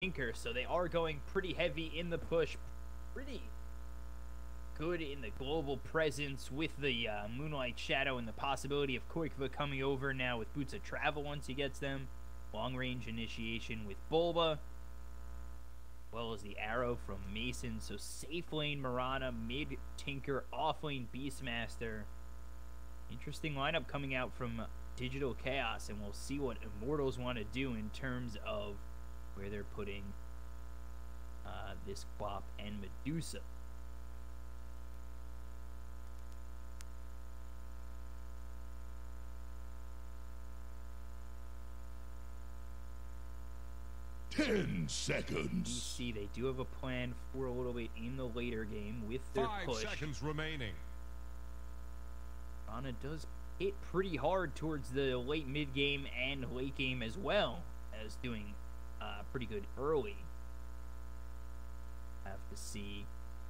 Tinker, so they are going pretty heavy in the push, pretty good in the global presence with the Moonlight Shadow and the possibility of Koikva coming over now with Boots of Travel once he gets them. Long-range initiation with Bulba, as well as the arrow from Mason. So safe lane Mirana, mid Tinker, off lane Beastmaster. Interesting lineup coming out from Digital Chaos, and we'll see what Immortals want to do in terms of where they're putting this Quap and Medusa. Ten seconds. DC, they do have a plan for a little bit in the later game with their push. 5 seconds remaining. Ana does hit pretty hard towards the late mid game and late game as well as doing pretty good early. Have to see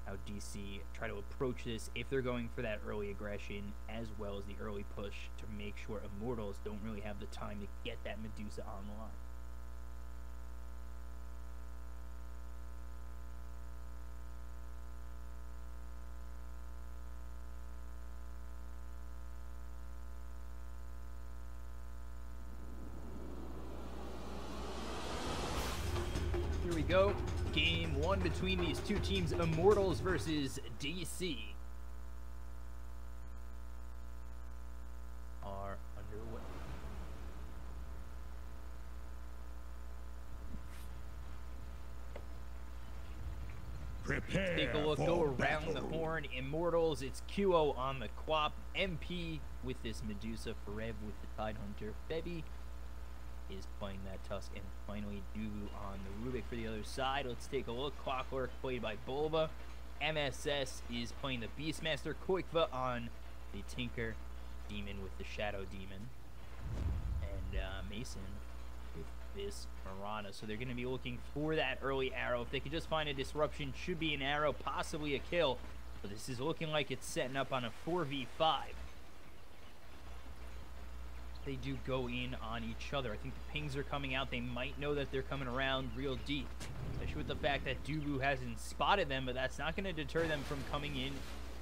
how DC try to approach this if they're going for that early aggression as well as the early push to make sure Immortals don't really have the time to get that Medusa on the line. Here we go. Game 1 between these two teams, Immortals versus DC, are underway. Prepare. Take a look, for go around battle. the horn. Immortals, it's QO on the Quap, MP with this Medusa, Forev with the Tidehunter, Febby is playing that Tusk, and finally Dubu on the Rubik for the other side. Let's take a look. Clockwork played by Bulba. MSS is playing the Beastmaster. Koikva on the Tinker. Demon with the Shadow Demon. And Mason with this Mirana. So they're going to be looking for that early arrow. If they could just find a disruption, should be an arrow, possibly a kill. But this is looking like it's setting up on a 4v5. They do go in on each other. I think the pings are coming out. They might know that they're coming around real deep, especially with the fact that Dubu hasn't spotted them, but that's not going to deter them from coming in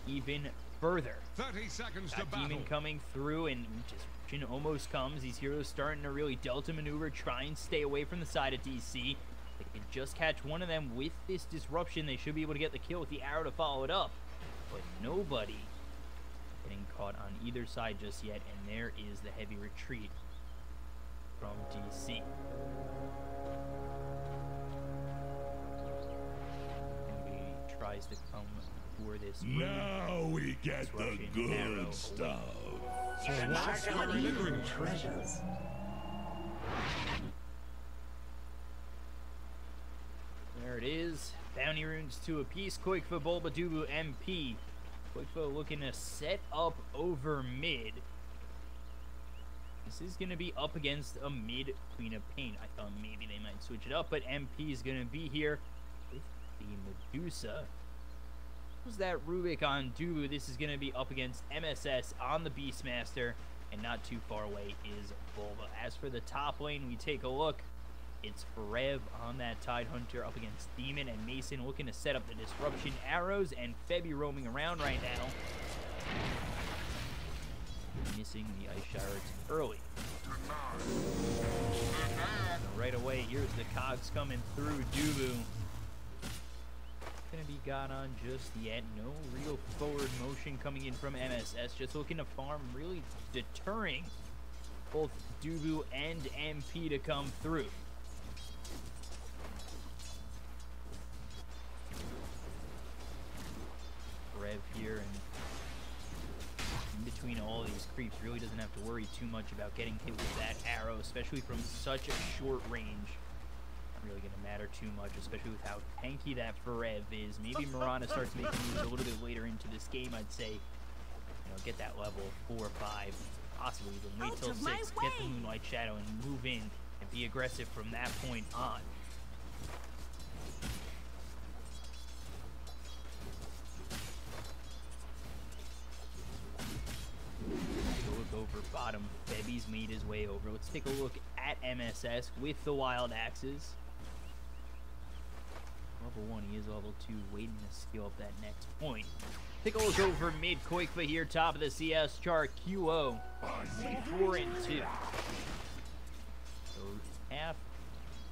even further. 30 seconds to battle. Demon coming through, and Disruption almost comes. These heroes starting to really Delta maneuver, try and stay away from the side of DC. They can just catch one of them with this Disruption. They should be able to get the kill with the arrow to follow it up, but nobody getting caught on either side just yet, and there is the heavy retreat from DC. And he tries to come for this move. Now we get the Disruption, arrow, good stuff. Treasures. There it is. Bounty runes 2 apiece. Koikva, Bulba, Dubu, MP. Koikva looking to set up over mid. This is going to be up against a mid Queen of Pain. I thought maybe they might switch it up, but MP is going to be here with the Medusa. Who's that Rubik on Dubu? This is going to be up against MSS on the Beastmaster, and not too far away is Bulba. As for the top lane, we take a look. It's Forev on that Tidehunter up against Demon, and Mason looking to set up the Disruption arrows, and Febby roaming around right now. Missing the Ice Shards early. So right away, here's the cogs coming through. Dubu gonna be got on just yet. No real forward motion coming in from MSS. Just looking to farm, really deterring both Dubu and MP to come through. Rev here, and in between all of these creeps, really doesn't have to worry too much about getting hit with that arrow, especially from such a short range. Not really going to matter too much, especially with how tanky that Forev is. Maybe Mirana starts making moves a little bit later into this game, I'd say. You know, get that level 4 or 5, possibly even wait till 6, get the Moonlight Shadow and move in and be aggressive from that point on. Over bottom. Febby's made his way over. Let's take a look at MSS with the Wild Axes. level 1. He is level 2, waiting to skill up that next point. Take a look over mid. Koikva here, top of the CS chart. QO, 4-2. So half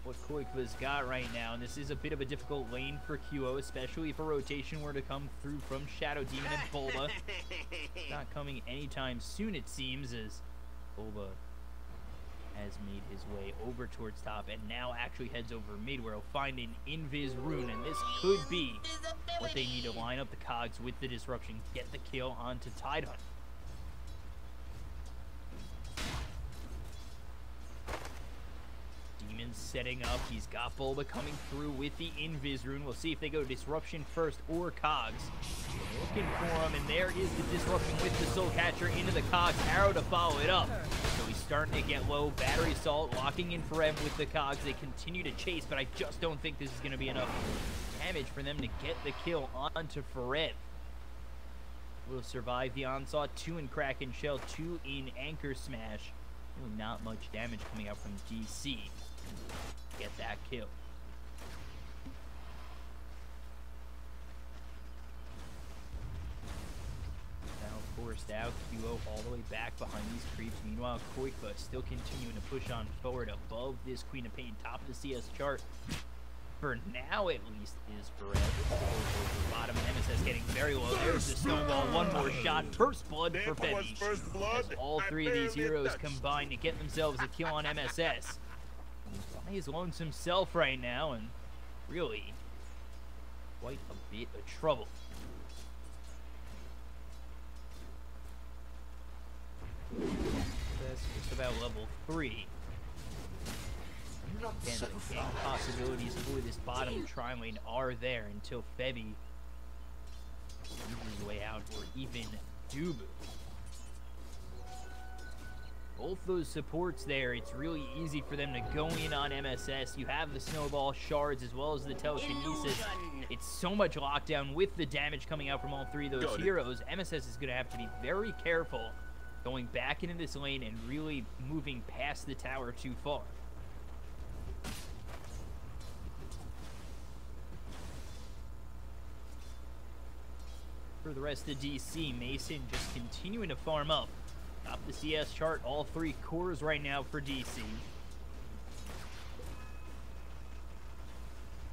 what Koikva's got right now, and this is a bit of a difficult lane for QO, especially if a rotation were to come through from Shadow Demon and Bulba. Not coming anytime soon, it seems, as Bulba has made his way over towards top and now actually heads over mid, where he'll find an Invis rune, and this could be what they need to line up the cogs with the disruption, get the kill onto Tidehunt. Demon's setting up. He's got Bulba coming through with the Invis rune. We'll see if they go disruption first or cogs. Looking for him, and there is the disruption with the Soul Catcher into the cogs. Arrow to follow it up. So he's starting to get low. Battery Assault locking in for Ev with the cogs. They continue to chase, but I just don't think this is going to be enough damage for them to get the kill onto Forev. Will survive the onslaught. 2 in Kraken Shell, 2 in Anchor Smash. Really not much damage coming out from DC. Get that kill. Now forced out. QO all the way back behind these creeps. Meanwhile, Koikva still continuing to push on forward above this Queen of Pain, top of the CS chart. For now, at least, is Forever. Bottom, MSS getting very low. There's the snowball. One more shot. First blood for Febby. As all 3 of these heroes combine to get themselves a kill on MSS. He's lonesome himself right now, and really quite a bit of trouble. That's just about level 3. Again, the game possibilities for this bottom tri lane are there until Febby moves his way out, or even Dubu. Both those supports there, it's really easy for them to go in on MSS. You have the snowball shards as well as the telekinesis. It's so much lockdown with the damage coming out from all 3 of those heroes. MSS is going to have to be very careful going back into this lane and really moving past the tower too far. For the rest of DC, Mason just continuing to farm up. Top the CS chart, all 3 cores right now for DC.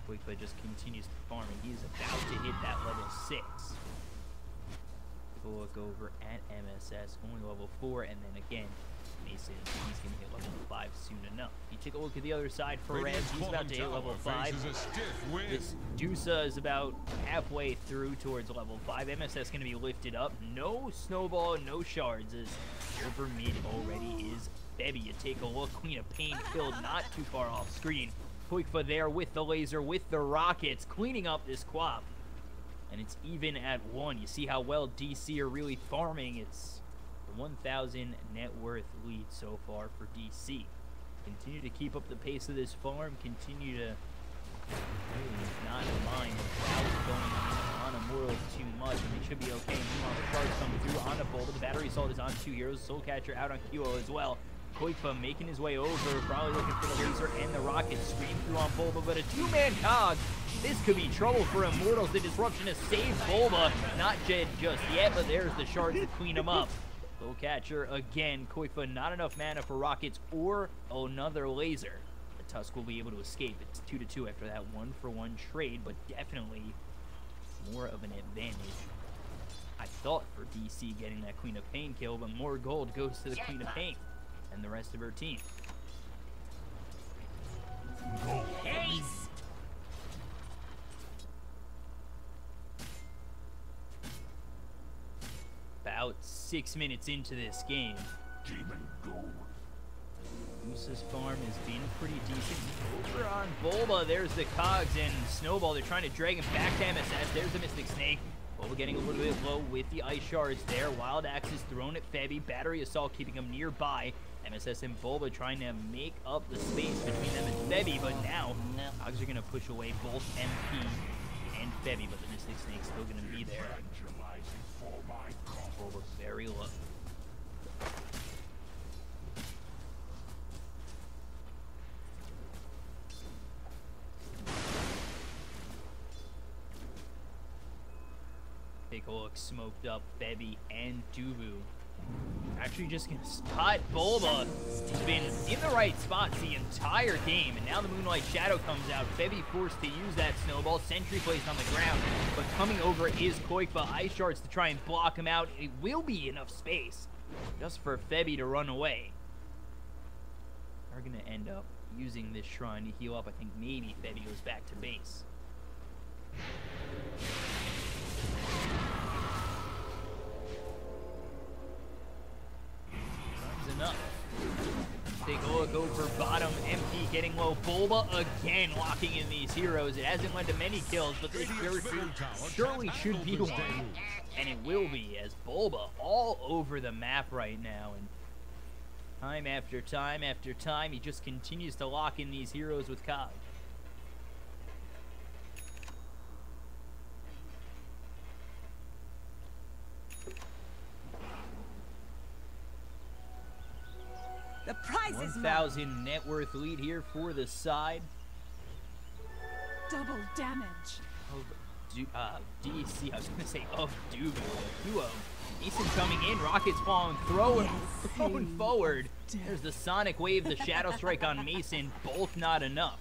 Koikva just continues to farm, and he is about to hit that level 6. We'll look over at MSS, only level 4, and then again, Mason, he's going to hit level 5 soon enough. If you take a look at the other side for Rams, he's about to hit level 5. This Dusa is about halfway through towards level 5. MSS going to be lifted up. No snowball, no shards, as over mid already is Febby. You take a look, Queen of Pain killed not too far off screen. Koikva there with the laser, with the rockets, cleaning up this quap. And it's even at 1. You see how well DC are really farming. It's 1,000 net worth lead so far for DC. Continue to keep up the pace of this farm. Continue to not mind about going on Immortals too much, and they should be okay. Meanwhile, the charge coming through on a Bulba. The battery assault is on 2 heroes. Soul Catcher out on QO as well. Koikva making his way over, probably looking for the laser and the rocket. Scream through on Bulba, but a 2-man cog. This could be trouble for Immortals. The disruption has saved Bulba. Not dead just yet, but there's the shards to clean him up. Soul Catcher again. Koikva not enough mana for rockets or another laser. The Tusk will be able to escape. It's 2-2 after that 1-for-1 trade, but definitely more of an advantage, I thought, for DC getting that Queen of Pain kill, but more gold goes to the Queen of Pain and the rest of her team. Ace. About 6 minutes into this game, Demon go. Musa's farm has been pretty decent. Over on Bulba, there's the cogs and Snowball. They're trying to drag him back to MSS. There's the Mystic Snake. Bulba getting a little bit low with the ice shards there. Wild Axe is thrown at Febby. Battery Assault keeping him nearby. MSS and Bulba trying to make up the space between them and Febby, but now cogs are going to push away both MP and Febby, but the Mystic Snake's still going to be there. Bulba very low. Take a look, smoked up Febby and Dubu. Actually just gonna spot Bulba. He's been in the right spots the entire game, and now the Moonlight Shadow comes out. Febby forced to use that snowball. Sentry placed on the ground, but coming over is Koikba. Ice Shards to try and block him out. It will be enough space just for Febby to run away. They're gonna end up using this shrine to heal up. I think maybe Febby goes back to base. Enough. Take a look over bottom. MP getting low. Bulba again locking in these heroes. It hasn't led to many kills, but this surely should be one. And it will be, as Bulba all over the map right now. And time after time after time, he just continues to lock in these heroes with Cog. The prize is 1,000 net worth lead here for the side. double damage. Of DC, I was gonna say of Dubu. Duo. Mason coming in, rockets falling, throwing forward. There's the Sonic Wave, the Shadow Strike on Mason, both not enough.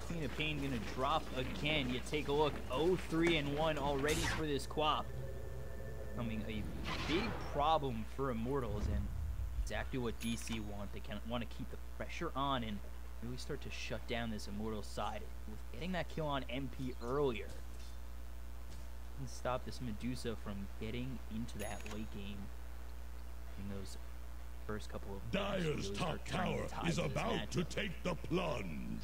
Queen of Pain gonna drop again. You take a look, 0-3-1 already for this Quap. Becoming a big problem for Immortals, and exactly what DC want. They want to keep the pressure on and really start to shut down this Immortals side. With getting that kill on MP earlier, and stop this Medusa from getting into that late game in those first couple of games. Dire's Really top tower is about to take the plunge.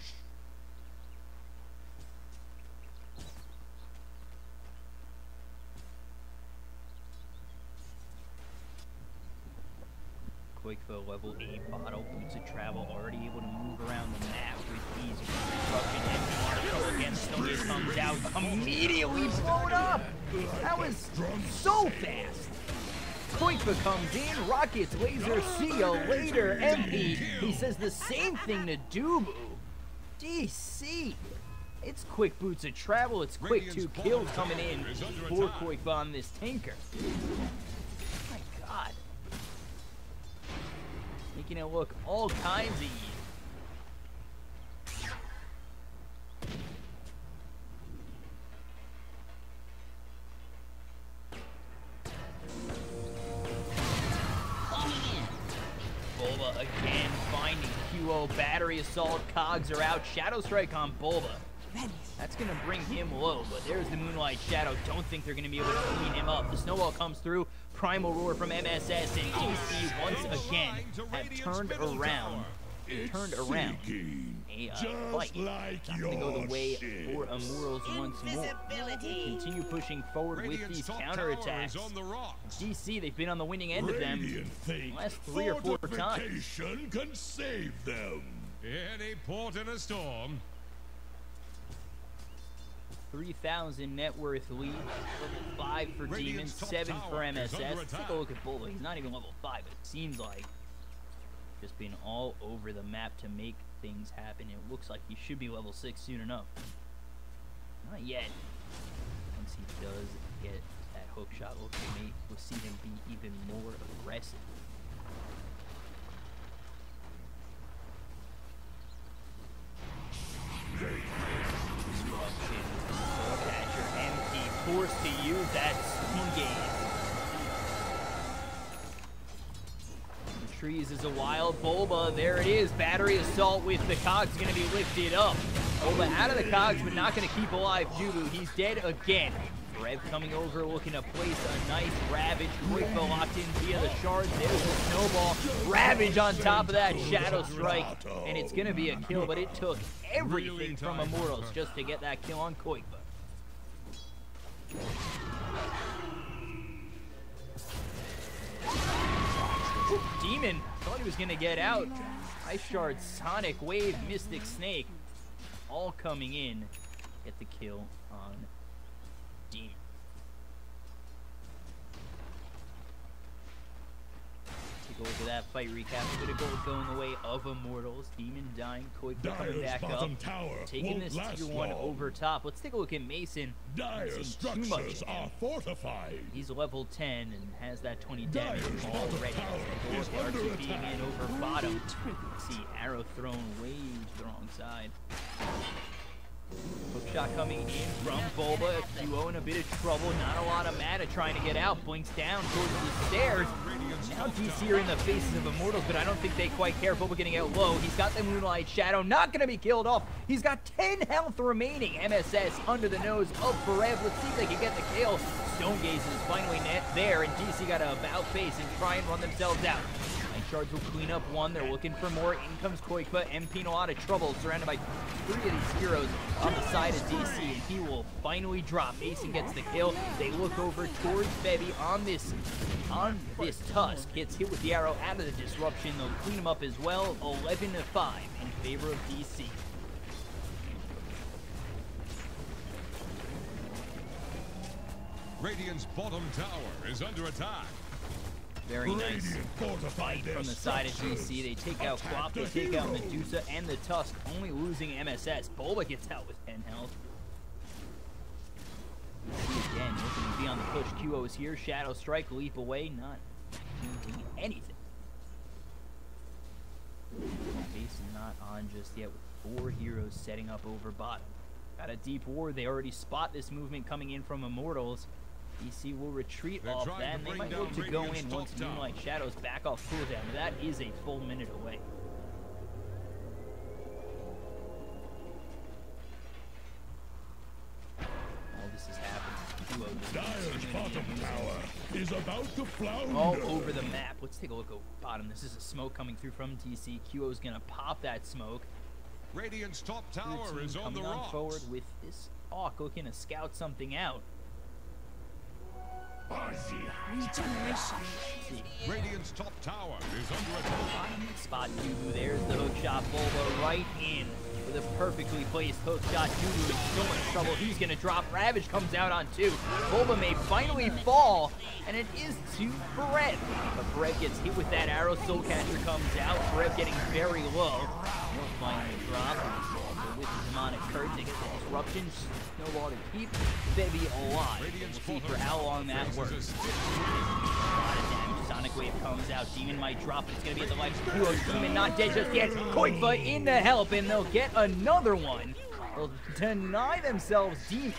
Quakefo level 8 bottle, boots of travel, already able to move around the map with ease. Disruption and against Stone comes out, immediately blown up! That was so fast! Quakefo comes in, rockets, laser, see ya later, MP. He says the same thing to Dubu. DC! It's quick boots of travel, it's quick 2 kills coming in for Quakefo on this tanker. My god. Making it look all kinds of easy. Bulba again finding QO. Battery assault. Cogs are out. Shadow Strike on Bulba. That's going to bring him low, but there's the Moonlight Shadow. Don't think they're going to be able to clean him up. The Snowball comes through. Primal Roar from MSS, and DC once again have turned around. A fight. Not going to go the way for Immortals once more. Continue pushing forward with these counterattacks. DC, they've been on the winning end of them the last 3 or 4 times. Can save them. Any port in a storm. 3,000 net worth lead. Level 5 for Demons, 7 for MSS. Take a look at Bulba. He's not even level 5, but it seems like just being all over the map to make things happen. It looks like he should be level 6 soon enough. Not yet. Once he does get that hook shot, we'll see him be even more aggressive. Forced to use that Stone Gaze. The trees is a wild Bulba. There it is. Battery assault with the Cogs going to be lifted up. Bulba out of the Cogs, but not going to keep alive Dubu. He's dead again. Rev coming over, looking to place a nice Ravage. Quakefo locked in via the shards. There's the Snowball. Ravage on top of that Shadow Strike. And it's going to be a kill, but it took everything from Immortals just to get that kill on Quakefo. Demon thought he was gonna get out. Ice Shard, Sonic Wave, Mystic Snake, all coming in. Get the kill on Demon. Take Go to that fight recap. A bit of gold going the way of Immortals. Demon dying. Koika coming back up. Taking this 2-1 over top. Let's take a look at Mason. Dire structures are fortified. He's level 10 and has that 20 damage already. RT being in over bottom. See arrow thrown way to the wrong side. Hook shot coming in from Bulba. Duo in a bit of trouble. Not a lot of mana trying to get out. Blinks down towards the stairs. Now DC are in the faces of Immortals, but I don't think they quite care. Bulba getting out low. He's got the Moonlight Shadow. Not going to be killed off. He's got 10 health remaining. MSS under the nose of Forev. Let's see if they can get the kill. Stone Gaze is finally there, and DC got to about face and try and run themselves out. Shards will clean up one. They're looking for more. In comes Koikba. MP in a lot of trouble. Surrounded by 3 of these heroes on the side of DC, and he will finally drop. Mason gets the kill. They look over towards Bebby on this Tusk. Gets hit with the arrow out of the disruption. They'll clean him up as well. 11-5 in favor of DC. Radiant's bottom tower is under attack. Very nice fight from the side of DC. They take out Quap, they take out Medusa and the Tusk, only losing MSS. Bulba gets out with 10 health. Again, looking to be on the push. QO is here. Shadow Strike, leap away, not doing anything. Base not on just yet with 4 heroes setting up over bottom. Got a deep ward. They already spot this movement coming in from Immortals. DC will retreat off that, and they might look to go in once Moonlight Shadow's back off cooldown. That is a full minute away. All this is happening. Dire's bottom tower is about to flounder. All over the map. Let's take a look at bottom. This is a smoke coming through from DC. QO's gonna pop that smoke. Radiant's top tower is on the rocks. Forward with this Hawk looking to scout something out. Regeneration. Radiant's top tower is under attack. Spot Dudu. There's the hook shot. Bulba right in with a perfectly placed hook shot. Dudu in so much trouble. He's gonna drop. Ravage comes out on 2. Bulba may finally fall, and it is to Forev. But Forev gets hit with that arrow. Soul Catcher comes out. Forev getting very low. Will finally drop. With the demonic curse, they get the disruption. Snowball to keep Bebby alive. We'll see for how long that works. A lot of damage. Sonic Wave comes out. Demon might drop, but it's going to be at the life. Duo Demon not dead just yet. Koikba in to help, and they'll get another one. They'll deny themselves Demon.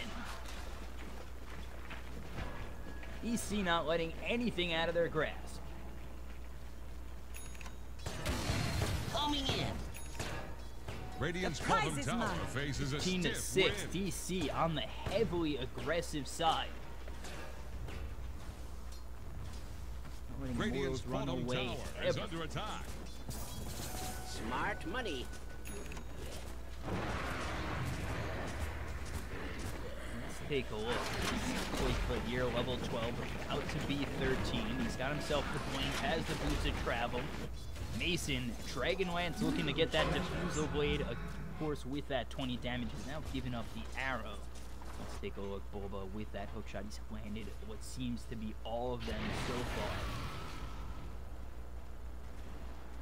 EC not letting anything out of their grasp. Coming in. Radiant's bottom tower faces a 15-6 wind. DC on the heavily aggressive side. Radiant's run bottom away tower is under attack. Smart money. Let's take a look. Koikba here, level 12, about to be 13. He's got himself the blink, has the boots of travel. Mason, Dragonlance looking to get that Diffusal Blade, of course, with that 20 damage, is now giving up the arrow. Let's take a look. Bulba with that hookshot. He's landed what seems to be all of them so far.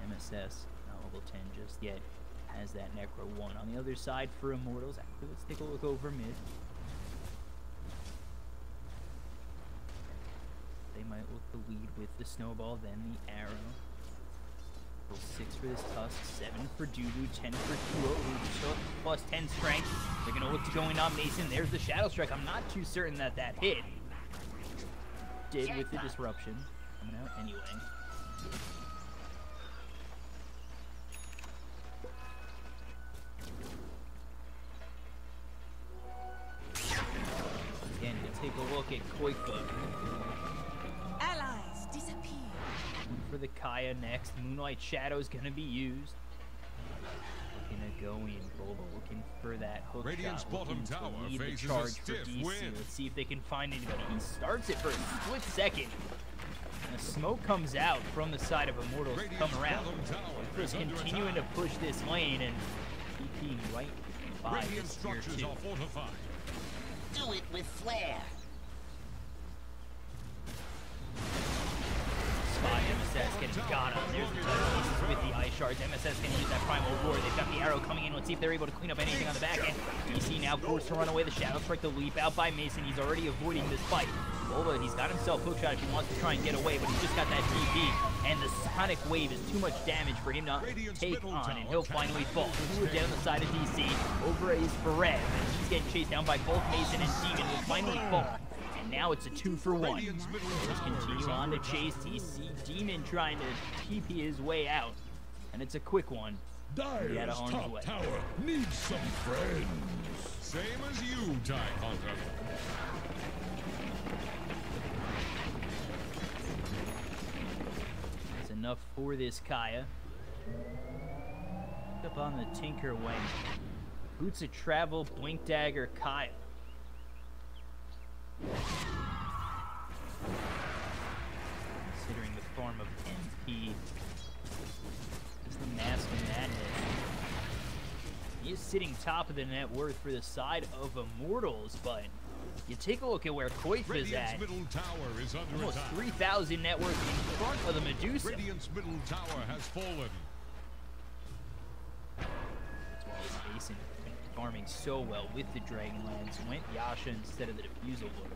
MSS, not level 10 just yet, has that Necro 1. On the other side for Immortals, actually, let's take a look over mid. They might look to lead with the Snowball, then the arrow. 6 for this Tusk, 7 for Dudu, 10 for Kuo, who took plus 10 strength. They're going to look to go in on Mason. There's the Shadow Strike. I'm not too certain that that hit. Did with the disruption. Coming out anyway. Again, to take a look at Koikba. Allies disappear. For the Kaya next. Moonlight Shadow is going to be used. Looking to go in. Bulba looking for that hook Radiant's shot. bottom Looking tower to lead the faces a charge for stiff DC. wind. Let's see if they can find anybody. He starts it for a split second. And the smoke comes out from the side of Immortals to come around. Just continuing to push this lane and TPing right by Radiant this tier structures 2. are fortified. Do it with flair. Spot MSS getting got on. There's the touch pieces with the ice shards. MSS can use that primal roar. They've got the arrow coming in. Let's see if they're able to clean up anything on the back end. DC now forced to run away. The Shadow Strike, the leap out by Mason. He's already avoiding this fight. Bulba, he's got himself hookshot if he wants to try and get away, but he's just got that TP, and the Sonic Wave is too much damage for him to take on, and he'll finally fall. Two are dead on the side of DC. Over is Farev, and he's getting chased down by both Mason and Demon. Will finally fall. And now it's a 2-for-1. Let's continue on to chase DC. Demon trying to TP his way out, and it's a quick one. Dire's top tower needs some friends. Same as you, Tie Hunter. That's enough for this Kaya. Up on the Tinker Wing. Boots of Travel, Blink Dagger, Kaya. Considering the form of MP, is the Mask of Madness. He is sitting top of the net worth for the side of Immortals, but you take a look at where Koif is at. Middle tower is under Almost attack. 3,000 net worth in front of the Medusa. Radiant's middle tower has fallen. That's why Mason been farming so well with the Dragonlance. Went Yasha instead of the Diffusal Lord.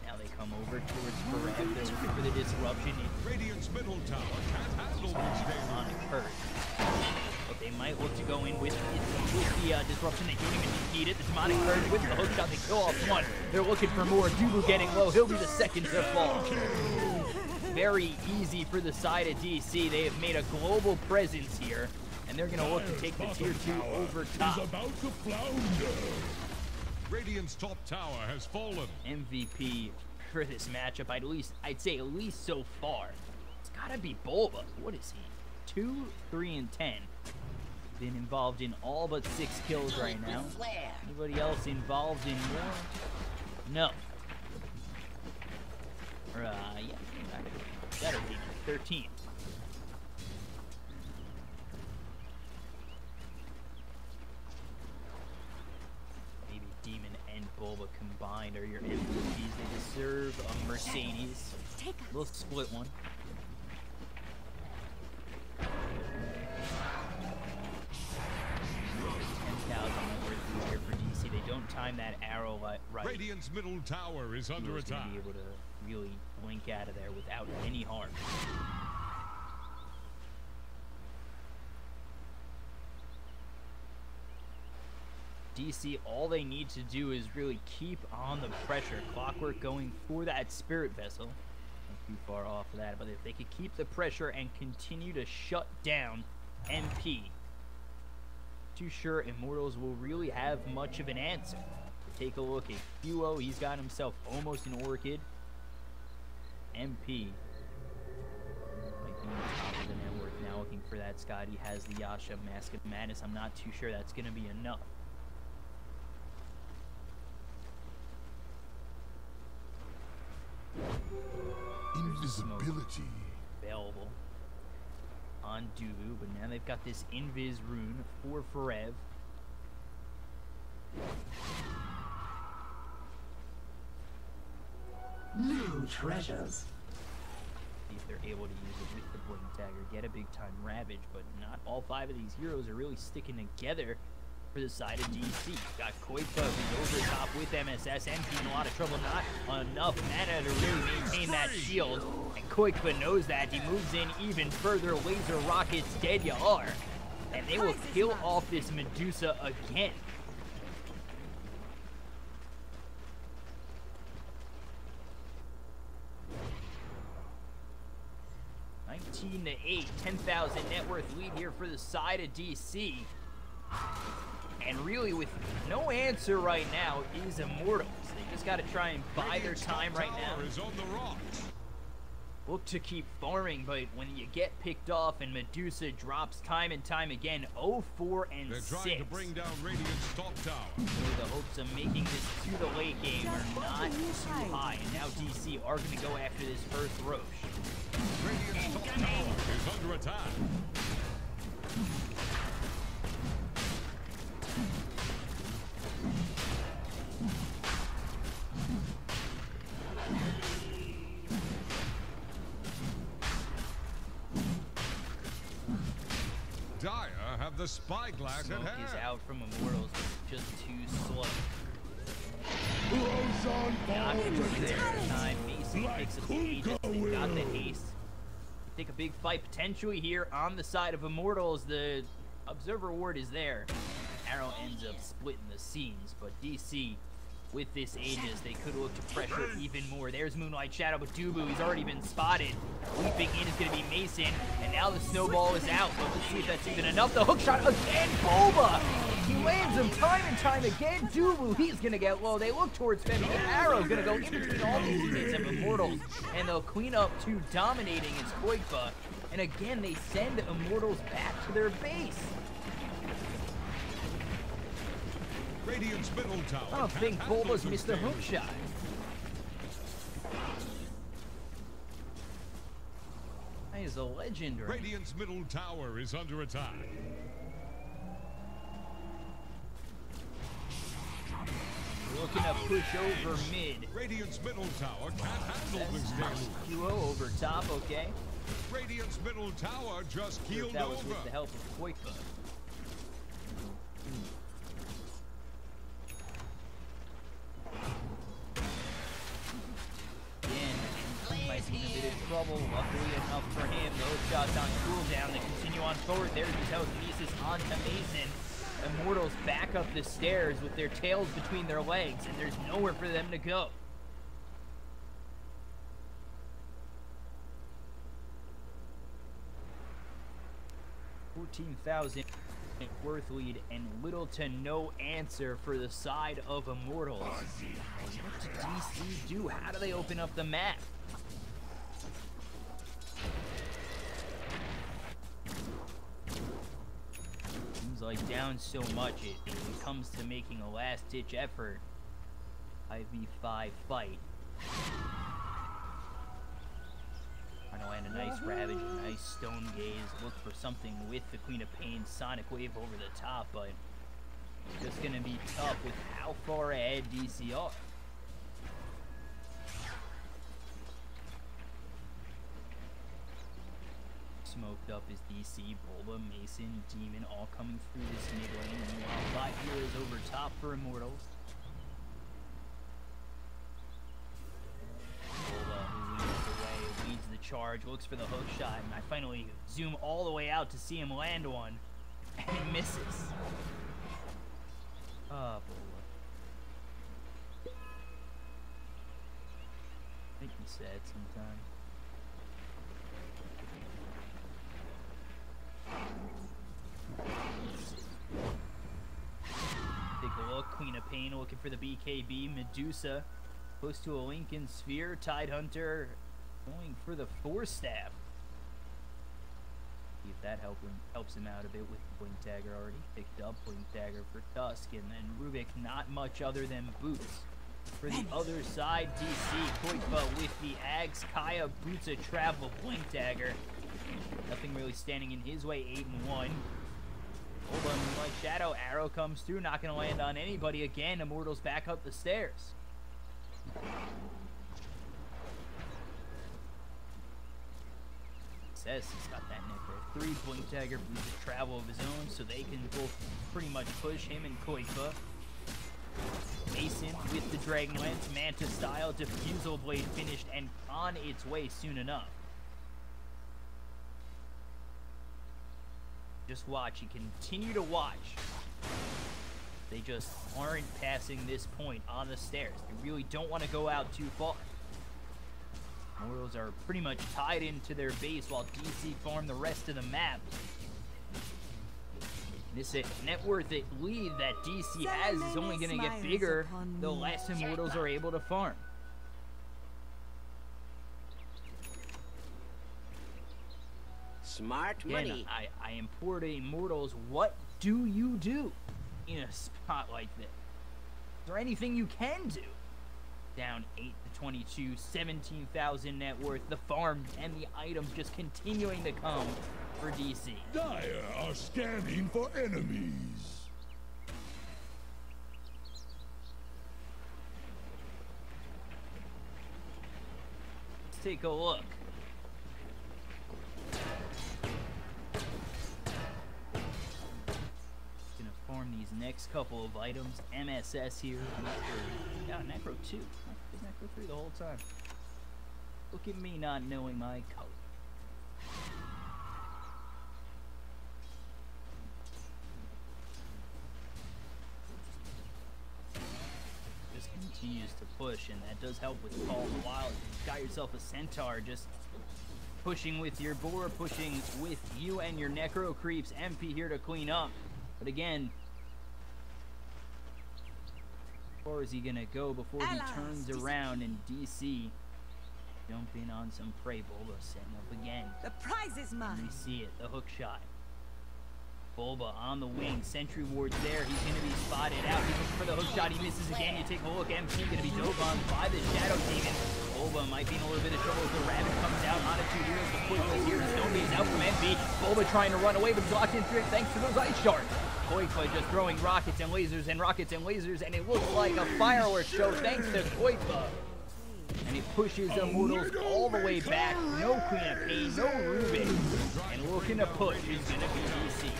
Now they come over towards Farev. They're looking for the disruption. Radiant's middle tower can't handle these days. Sonic Purge. But they might look to go in with the disruption. They don't even need it. The Demonic Purge with the hook shot. They kill off one. They're looking for more. Dubu getting low. He'll be the second to fall. Very easy for the side of DC. They have made a global presence here, and they're going to look to take the tier 2 over top. Is about to flounder. Radiant's top tower has fallen. MVP for this matchup, I'd say at least so far. It's got to be Bulba. What is he? 2, 3, and 10. Been involved in all but 6 kills right now. Anybody else involved in more? No. Yeah. Better Demon. 13. Maybe Demon and Bulba combined are your MVPs. They deserve a Mercedes. We'll split one. 10,000 worth here for DC. They don't time that arrow right. Radiant's middle tower is under Hero's gonna attack. be able to really blink out of there without any harm. DC, all they need to do is really keep on the pressure. Clockwork going for that Spirit Vessel. Not too far off of that, but if they could keep the pressure and continue to shut down MP, too sure Immortals will really have much of an answer. Take a look at Huo. He's got himself almost an Orchid. MP might be on top of the network now, looking for that Scott. He has the Yasha Mask of Madness. I'm not too sure that's going to be enough. Invisibility. Available on Dubu, but now they've got this Invis rune for Farev. New treasures. See if they're able to use it with the Blink Dagger, get a big time Ravage, but not all 5 of these heroes are really sticking together for the side of DC. Got Koifa who's over top with MSS. MP in a lot of trouble, not enough mana to really maintain that shield. And Koifa knows that. He moves in even further. Laser rockets, dead you are. And they will kill off this Medusa again. To 8, 10,000 net worth lead here for the side of DC. And really with no answer right now is Immortals. They just got to try and buy their time right now. Is on the rocks. Look to keep farming, but when you get picked off and Medusa drops time and time again, 0-4 and 6. They're trying to bring down Radiant's top tower. So the hopes of making this to the late game are not too high, and now DC are going to go after this first Roche. Radiant's top tower is under attack. Dire have the spyglass Smoke at hand. is out from Immortals, but just too slow. Roshan Not falls gonna be there again. in time. Mason Like picks up the Aegis. They got the haste. Take a big fight potentially here on the side of Immortals. The Observer Ward is there. Arrow ends up splitting the scenes, but DC with this Aegis, they could look to pressure even more. There's Moonlight Shadow, but Dubu, he's already been spotted. Leaping in is going to be Mason, and now the snowball is out. But let's see if that's even enough. The hook shot again, Boba! He lands him time and time again. Dubu, he's going to get low. They look towards Femi. Arrow's going to go in between all these units of Immortals, and they'll clean up to dominating its Koikva. And again, they send Immortals back to their base. Radiant's middle tower. I don't think Bulba's missed the hook shot. That is a legend, right? Radiant's middle tower is under attack. Looking to push over mid. Radiant's middle tower can't handle this damage. QO over top, okay. Radiant's middle tower just Sure if keeled that was over. with the help of Koikva. Again, might be in a bit of trouble. Luckily enough for him, the hook shot's on cooldown. They continue on forward. There's the telekinesis onto Mason. Immortals back up the stairs with their tails between their legs, and there's nowhere for them to go. $14,000 worth lead and little to no answer for the side of Immortals. What did DC do? How do they open up the map? Seems like down so much it comes to making a last-ditch effort. 5v5 fight. Trying to land a nice Ravage, a nice Stone Gaze, look for something with the Queen of Pain, Sonic Wave over the top, but it's just gonna be tough with how far ahead DC are. Smoked up is DC, Bulba, Mason, Demon, all coming through this mid lane. Meanwhile, 5 healers over top for Immortals. Bulba, who leads the way, leads the charge, looks for the hook shot, and I finally zoom all the way out to see him land one, and he misses. Ah, Bulba. Make me sad sometimes. Take a look, Queen of Pain looking for the BKB, Medusa close to a Lincoln Sphere, Tidehunter going for the Force Staff. See if that helps him out a bit with Blink Dagger already picked up, Blink Dagger for Tusk, and then Rubik not much other than boots. For the other side, DC, Koikva with the Ags, Kaya, Boots of Travel, Blink Dagger. Nothing really standing in his way, 8-1. Hold on, Moonlight Shadow, Arrow comes through, not going to land on anybody again. Immortals back up the stairs. Says he's got that Necro 3, Blink Dagger, Boots of Travel of his own, so they can both pretty much push him and Koikva. Mason with the Dragon Lance, Manta style, Diffusal Blade finished and on its way soon enough. Just watch, you continue to watch. They just aren't passing this point on the stairs. They really don't want to go out too far. Immortals are pretty much tied into their base while DC farm the rest of the map. This net worth lead that DC has is only going to get bigger the less Immortals are able to farm. Smart money. Again, I implore to Immortals, what do you do in a spot like this? Is there anything you can do? Down 8 to 22, 17,000 net worth, the farm and the items just continuing to come for DC. Dire are scanning for enemies. Let's take a look. these next couple of items. MSS here. Yeah, Necro 2. It's Necro 3 the whole time. Look at me not knowing my color. Just continues to push, and that does help with Call of the Wild. You've got yourself a Centaur just pushing with your boar, pushing with you and your Necro creeps. MP here to clean up. But again, how far is he gonna go before he turns around and DC jump in on some prey? Bulba setting up again. The prize is mine. We see it, the hook shot. Bulba on the wing, sentry ward's there. He's gonna be spotted out. He's looking for the hook shot. He misses again. You take a look. MP gonna be dove on by the Shadow Demon. Bulba might be in a little bit of trouble as the rabbit comes out on a 2 heroes. The Koifa here. Stone Gaze out from MP. Bulba trying to run away, but he's locked in through it thanks to those ice shards. Koifa just throwing rockets and lasers and rockets and lasers, and it looks like a fireworks show thanks to Koifa. And he pushes Immortals all the way back. No Queen of Pain, no Rubik. And looking to push is going to be DC.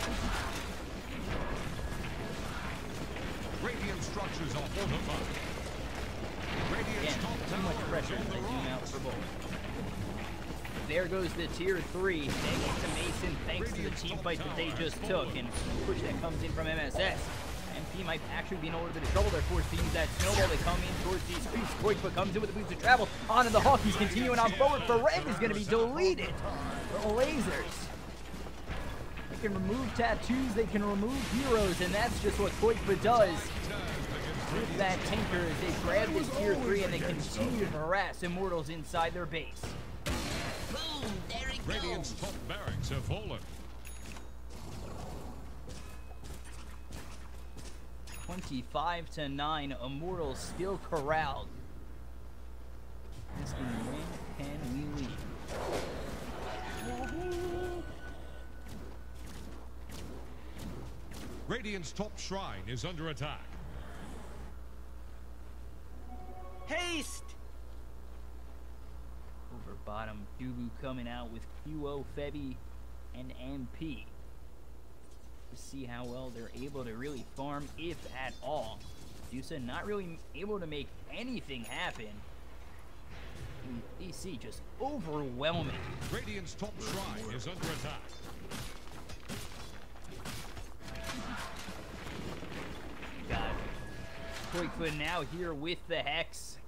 Radiant structures are fortified. Radiant's Again, top too much tower pressure is as I under zoom out rise. for both. There goes the tier 3. Thanks to Mason, thanks to the team fight that they just took. And push that comes in from MSS. MP might actually be in a little bit of trouble. They're forced to use that snowball. They come in towards these creeps. Koifa comes in with the boots of travel. Onto the Hawk. He's continuing on forward. For Red is going to be deleted. The lasers. They can remove tattoos. They can remove heroes. And that's just what Koifa does with that tanker. As they grab this tier 3 and they continue to harass Immortals inside their base. Boom, there it Radiant's goes. top barracks have fallen. 25-9, Immortals still corralled. Asking when can we leave? Radiant's top shrine is under attack. Haste! Over bottom, Dubu coming out with QO, Febby, and MP. To see how well they're able to really farm, if at all. Dusa not really able to make anything happen. DC just overwhelming. Radiant's top shrine is under attack. Got Koifa now here with the Hex.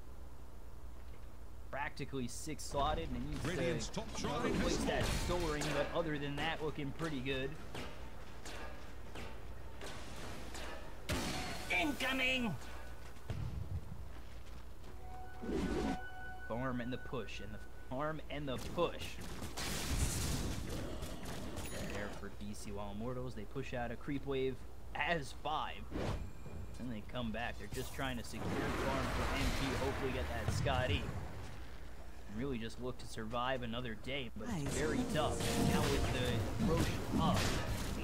Practically 6 slotted, and he Radiant's needs top to shrine replace is that Soul Ring, but other than that, looking pretty good. Incoming! Farm and the push, and the farm and the push. There for DC while Immortals, they push out a creep wave as 5. And they come back. They're just trying to secure farm for MP, hopefully get that Scotty. And really just look to survive another day, but it's very tough. Now with the Roche up,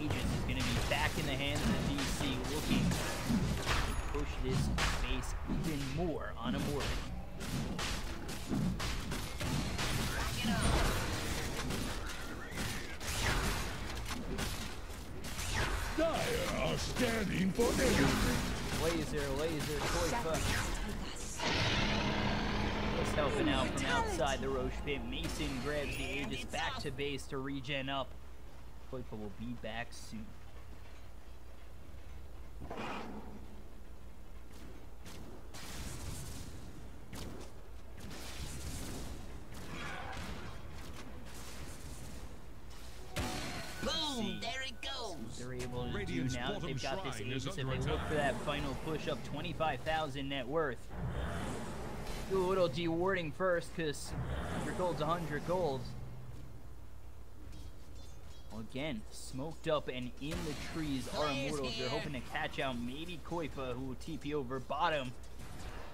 Aegis is going to be back in the hands of the DC, looking to push this base even more on Immortal. Dire are standing for everything. Laser, Koifa. Just helping out from outside the Roche pit. Mason grabs the Aegis back to base to regen up. Koifa will be back soon. Boom, there it goes. They're able to Radiant's do now that they've got this bottom shrine is Aegis. If under they look attack. for that final push up, 25,000 net worth. Do a little dewarding first, because 100 gold's 100 gold. Well, again, smoked up and in the trees are Immortals. They're hoping to catch out maybe Koifa, who will TP over bottom.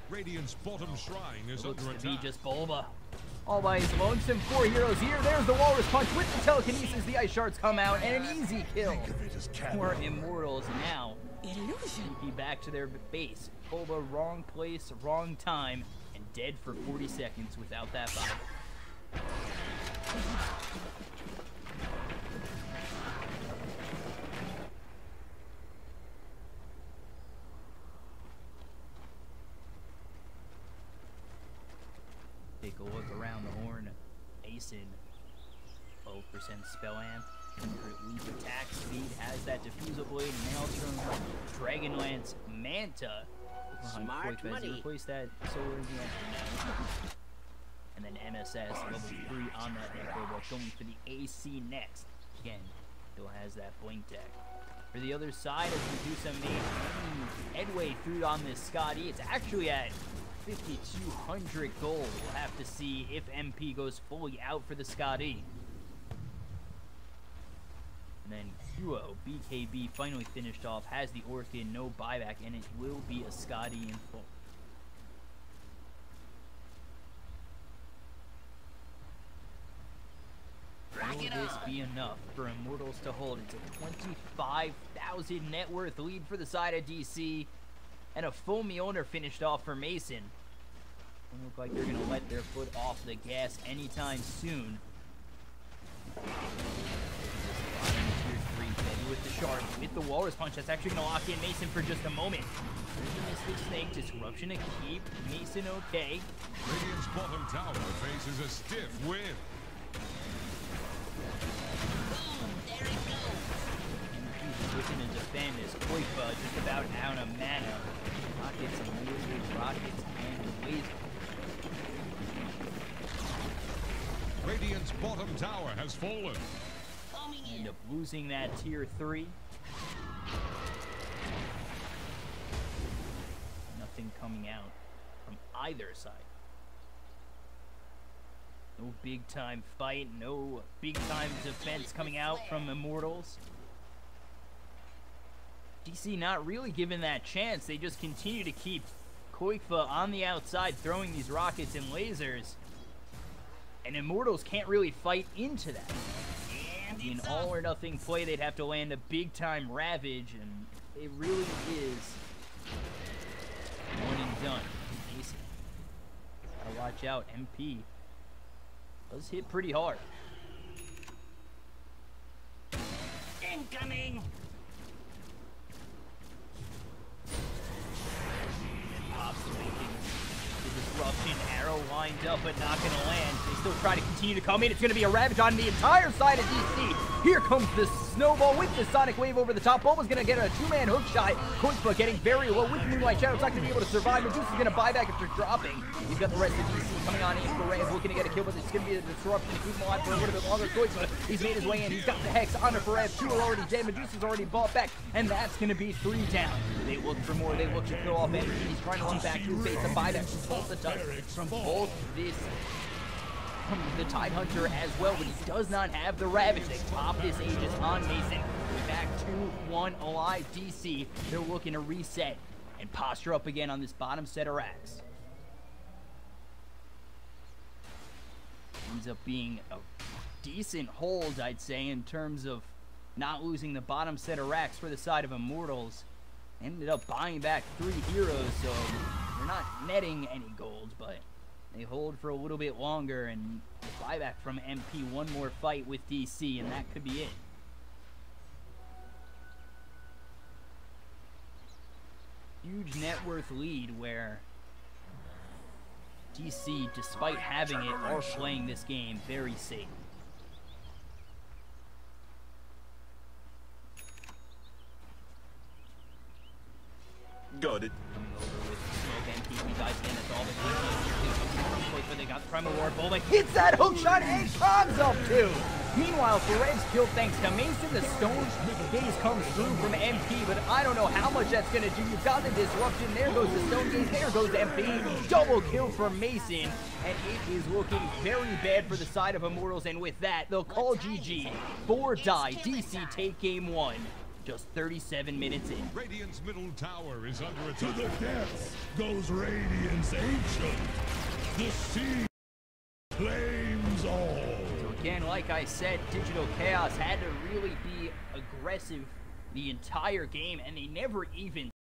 Radiant's bottom shrine is It looks under to be attack. just Bulba. All by his lonesome. 4 heroes here. There's the Walrus Punch with the telekinesis. The Ice Shards come out, and an easy kill for Immortals. Now, Illusion. TP back to their base. Bulba, wrong place, wrong time, and dead for 40 seconds without that bomb. spell amp. Leap attack speed has that diffusal blade, Maelstrom, Dragonlance, Manta. Smart money. Replace that solar again. And then MSS level 3 on that neck robot, going for the AC next. Again, still has that blink deck. For the other side, as Medusa made headway through on this Scotty, it's actually at 5,200 gold. We'll have to see if MP goes fully out for the Scotty. And then Huo, BKB, finally finished off, has the Orchid, no buyback, and it will be a Scotty in full. Will this be enough for Immortals to hold? It's a 25,000 net worth lead for the side of DC, and a full Mjolnir finished off for Mason. Doesn't look like they're going to let their foot off the gas anytime soon. With the shard, hit the Walrus Punch. That's actually going to lock in Mason for just a moment. There's the Mystic Snake disruption to keep Mason okay. Radiant's bottom tower faces a stiff win. Boom, there it goes. MP's looking to defend as Koifa just about out of mana. Rockets and lasers, rockets and lasers. Radiant's bottom tower has fallen. End up losing that tier 3. Nothing coming out from either side. No big time fight, no big time defense coming out from Immortals. DC not really given that chance. They just continue to keep Koifa on the outside throwing these rockets and lasers. And Immortals can't really fight into that. In an all or nothing play, they'd have to land a big time Ravage, and it really is one and done. Mason. Gotta watch out. MP does hit pretty hard. Incoming. Pops making the disruption arrow lined up, but not gonna land. They still try to continue to come in. It's gonna be a Ravage on the entire side of DC. Here comes the snowball with the Sonic Wave over the top. Bulba's gonna get a 2-man hook shot. Koifa getting very low with the Moonlight Shadow. It's not gonna be able to survive. Medusa's gonna buy back after dropping. He's got the rest of DC coming on in for Rev, looking to get a kill, but it's gonna be a disruption to keep him alive for a little bit longer. Koifa, he's made his way in. He's got the Hex on for Rev. 2 are already dead. Medusa's already bought back, and that's gonna be 3 down. They look for more. They look to kill off MP. He's trying to run back to base a buyback from both the touch from both this. The Tidehunter as well, but he does not have the Ravage. They pop this Aegis on Mason. We're back 2-1 alive. DC, they're looking to reset and posture up again on this bottom set of racks. Ends up being a decent hold, I'd say, in terms of not losing the bottom set of racks for the side of Immortals. Ended up buying back 3 heroes, so they're not netting any gold, but they hold for a little bit longer, and buyback from MP, one more fight with DC, and that could be it. Huge net worth lead where DC, despite having it, are playing this game very safe. Got it. Coming over with smoke, MP, he dives in, that's all the but they got the Primal War. Bulba hits that hook shot and cogs up too. Meanwhile, for Rev's kill, thanks to Mason, the Stone Gaze comes through from MP, but I don't know how much that's going to do. You've got the disruption. There goes the Stone Gaze. There goes MP. Double kill for Mason, and it is looking very bad for the side of Immortals, and with that, they'll call GG. 4 die. DC take game 1. Just 37 minutes in. Radiant's middle tower is under To attack. the depths goes Radiant's Ancient. The sea claims all. So again, like I said, Digital Chaos had to really be aggressive the entire game, and they never even